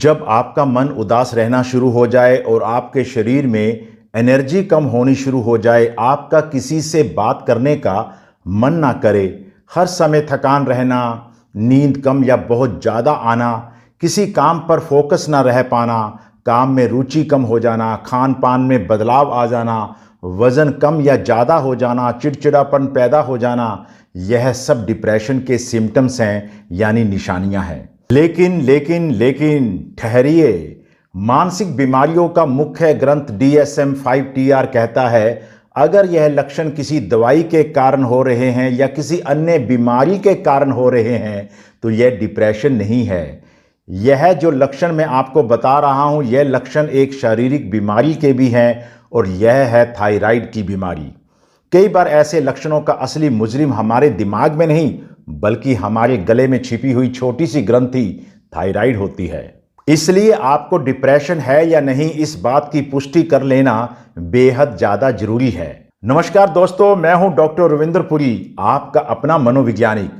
जब आपका मन उदास रहना शुरू हो जाए और आपके शरीर में एनर्जी कम होनी शुरू हो जाए, आपका किसी से बात करने का मन ना करे, हर समय थकान रहना, नींद कम या बहुत ज़्यादा आना, किसी काम पर फोकस ना रह पाना, काम में रुचि कम हो जाना, खान पान में बदलाव आ जाना, वज़न कम या ज़्यादा हो जाना, चिड़चिड़ापन पैदा हो जाना, यह सब डिप्रेशन के सिम्टम्स हैं, यानी निशानियां हैं। लेकिन ठहरिए, मानसिक बीमारियों का मुख्य ग्रंथ DSM-5 कहता है, अगर यह लक्षण किसी दवाई के कारण हो रहे हैं या किसी अन्य बीमारी के कारण हो रहे हैं तो यह डिप्रेशन नहीं है। यह जो लक्षण मैं आपको बता रहा हूं, यह लक्षण एक शारीरिक बीमारी के भी हैं और यह है थायराइड की बीमारी। कई बार ऐसे लक्षणों का असली मुजरिम हमारे दिमाग में नहीं बल्कि हमारे गले में छिपी हुई छोटी सी ग्रंथि थायराइड होती है। इसलिए आपको डिप्रेशन है या नहीं, इस बात की पुष्टि कर लेना बेहद ज्यादा जरूरी है। नमस्कार दोस्तों, मैं हूं डॉक्टर रविंद्र पुरी, आपका अपना मनोवैज्ञानिक।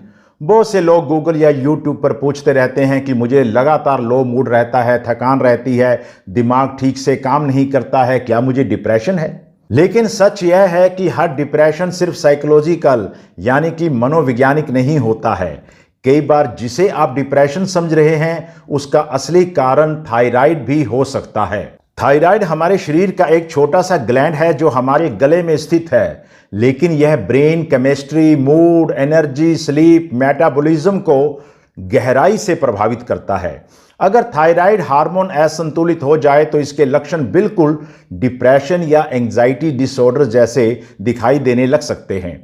बहुत से लोग गूगल या यूट्यूब पर पूछते रहते हैं कि मुझे लगातार लो मूड रहता है, थकान रहती है, दिमाग ठीक से काम नहीं करता है, क्या मुझे डिप्रेशन है? लेकिन सच यह है कि हर डिप्रेशन सिर्फ साइकोलॉजिकल यानी कि मनोवैज्ञानिक नहीं होता है। कई बार जिसे आप डिप्रेशन समझ रहे हैं उसका असली कारण थायराइड भी हो सकता है। थायराइड हमारे शरीर का एक छोटा सा ग्लैंड है जो हमारे गले में स्थित है, लेकिन यह brain chemistry, mood, energy, sleep, metabolism को गहराई से प्रभावित करता है। अगर थायराइड हार्मोन असंतुलित हो जाए तो इसके लक्षण बिल्कुल डिप्रेशन या एंजाइटी डिसऑर्डर जैसे दिखाई देने लग सकते हैं।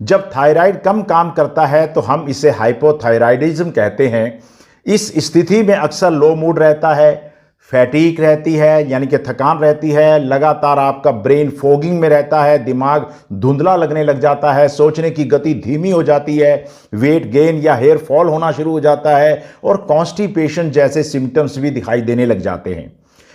जब थायराइड कम काम करता है तो हम इसे हाइपोथायराइडिज्म कहते हैं। इस स्थिति में अक्सर लो मूड रहता है, फैटीग रहती है यानी कि थकान रहती है, लगातार आपका ब्रेन फोगिंग में रहता है, दिमाग धुंधला लगने लग जाता है, सोचने की गति धीमी हो जाती है, वेट गेन या हेयर फॉल होना शुरू हो जाता है और कॉन्स्टिपेशन जैसे सिम्टम्स भी दिखाई देने लग जाते हैं।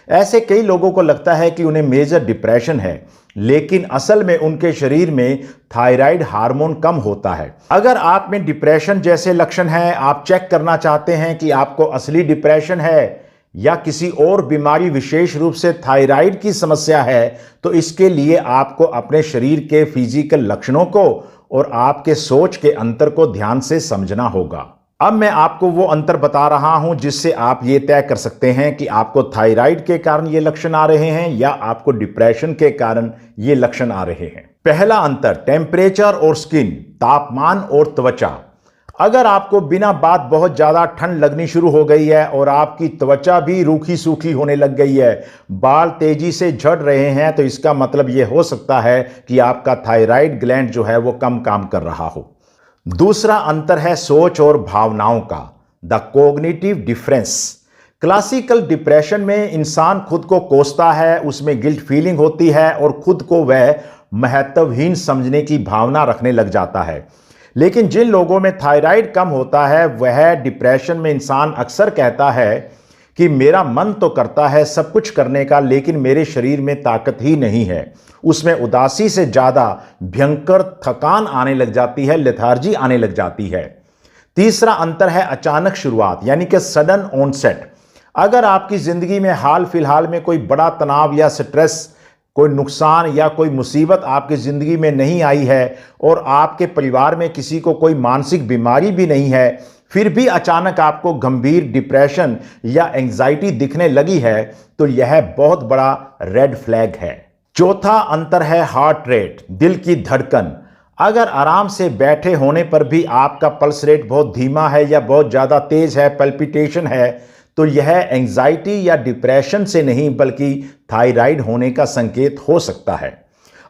ऐसे कई लोगों को लगता है कि उन्हें मेजर डिप्रेशन है, लेकिन असल में उनके शरीर में थायराइड हार्मोन कम होता है। अगर आप में डिप्रेशन जैसे लक्षण हैं, आप चेक करना चाहते हैं कि आपको असली डिप्रेशन है या किसी और बीमारी, विशेष रूप से थायराइड की समस्या है, तो इसके लिए आपको अपने शरीर के फिजिकल लक्षणों को और आपके सोच के अंतर को ध्यान से समझना होगा। अब मैं आपको वो अंतर बता रहा हूं जिससे आप ये तय कर सकते हैं कि आपको थायराइड के कारण ये लक्षण आ रहे हैं या आपको डिप्रेशन के कारण ये लक्षण आ रहे हैं। पहला अंतर, टेम्परेचर और स्किन, तापमान और त्वचा। अगर आपको बिना बात बहुत ज़्यादा ठंड लगनी शुरू हो गई है और आपकी त्वचा भी रूखी सूखी होने लग गई है, बाल तेजी से झड़ रहे हैं, तो इसका मतलब ये हो सकता है कि आपका थायराइड ग्लैंड जो है वो कम काम कर रहा हो। दूसरा अंतर है सोच और भावनाओं का, the cognitive difference. Classical depression में इंसान खुद को कोसता है, उसमें गिल्ट फीलिंग होती है और खुद को वह महत्वहीन समझने की भावना रखने लग जाता है। लेकिन जिन लोगों में थायराइड कम होता है, वह डिप्रेशन में इंसान अक्सर कहता है कि मेरा मन तो करता है सब कुछ करने का, लेकिन मेरे शरीर में ताकत ही नहीं है। उसमें उदासी से ज़्यादा भयंकर थकान आने लग जाती है, लेथार्जी आने लग जाती है। तीसरा अंतर है अचानक शुरुआत यानी कि सडन ऑनसेट। अगर आपकी ज़िंदगी में हाल फिलहाल में कोई बड़ा तनाव या स्ट्रेस, कोई नुकसान या कोई मुसीबत आपकी ज़िंदगी में नहीं आई है और आपके परिवार में किसी को कोई मानसिक बीमारी भी नहीं है, फिर भी अचानक आपको गंभीर डिप्रेशन या एंजाइटी दिखने लगी है, तो यह बहुत बड़ा रेड फ्लैग है। चौथा अंतर है हार्ट रेट, दिल की धड़कन। अगर आराम से बैठे होने पर भी आपका पल्स रेट बहुत धीमा है या बहुत ज़्यादा तेज़ है, पल्पिटेशन है, तो यह एंजाइटी या डिप्रेशन से नहीं बल्कि थायराइड होने का संकेत हो सकता है।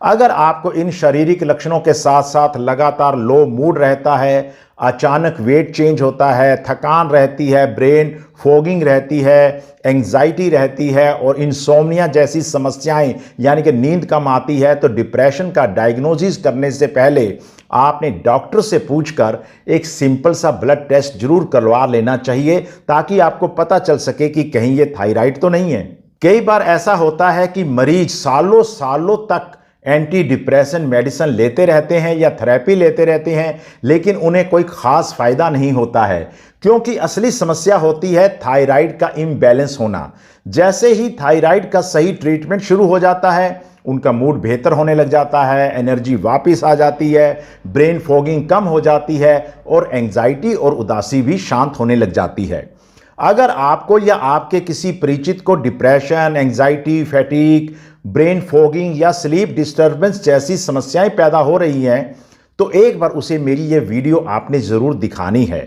अगर आपको इन शारीरिक लक्षणों के साथ साथ लगातार लो मूड रहता है, अचानक वेट चेंज होता है, थकान रहती है, ब्रेन फोगिंग रहती है, एंजाइटी रहती है और इंसोम्निया जैसी समस्याएं यानी कि नींद कम आती है, तो डिप्रेशन का डायग्नोसिस करने से पहले आपने डॉक्टर से पूछकर एक सिंपल सा ब्लड टेस्ट जरूर करवा लेना चाहिए ताकि आपको पता चल सके कि कहीं ये थायराइड तो नहीं है। कई बार ऐसा होता है कि मरीज सालों सालों तक एंटी डिप्रेशन मेडिसिन लेते रहते हैं या थेरेपी लेते रहते हैं, लेकिन उन्हें कोई खास फायदा नहीं होता है क्योंकि असली समस्या होती है थायराइड का इम्बैलेंस होना। जैसे ही थायराइड का सही ट्रीटमेंट शुरू हो जाता है, उनका मूड बेहतर होने लग जाता है, एनर्जी वापस आ जाती है, ब्रेन फॉगिंग कम हो जाती है और एंजाइटी और उदासी भी शांत होने लग जाती है। अगर आपको या आपके किसी परिचित को depression, anxiety, fatigue, brain fogging या स्लीप डिस्टर्बेंस जैसी समस्याएं पैदा हो रही हैं, तो एक बार उसे मेरी ये वीडियो आपने ज़रूर दिखानी है,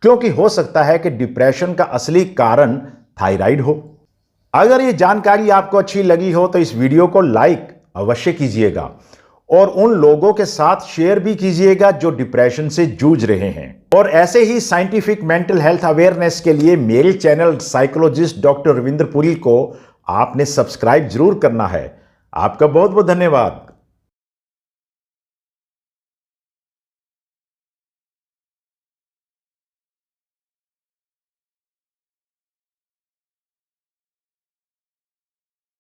क्योंकि हो सकता है कि डिप्रेशन का असली कारण थायराइड हो। अगर ये जानकारी आपको अच्छी लगी हो तो इस वीडियो को लाइक अवश्य कीजिएगा और उन लोगों के साथ शेयर भी कीजिएगा जो डिप्रेशन से जूझ रहे हैं। और ऐसे ही साइंटिफिक मेंटल हेल्थ अवेयरनेस के लिए मेरे channel psychologist doctor Ravindra Puri को आपने सब्सक्राइब जरूर करना है। आपका बहुत बहुत धन्यवाद।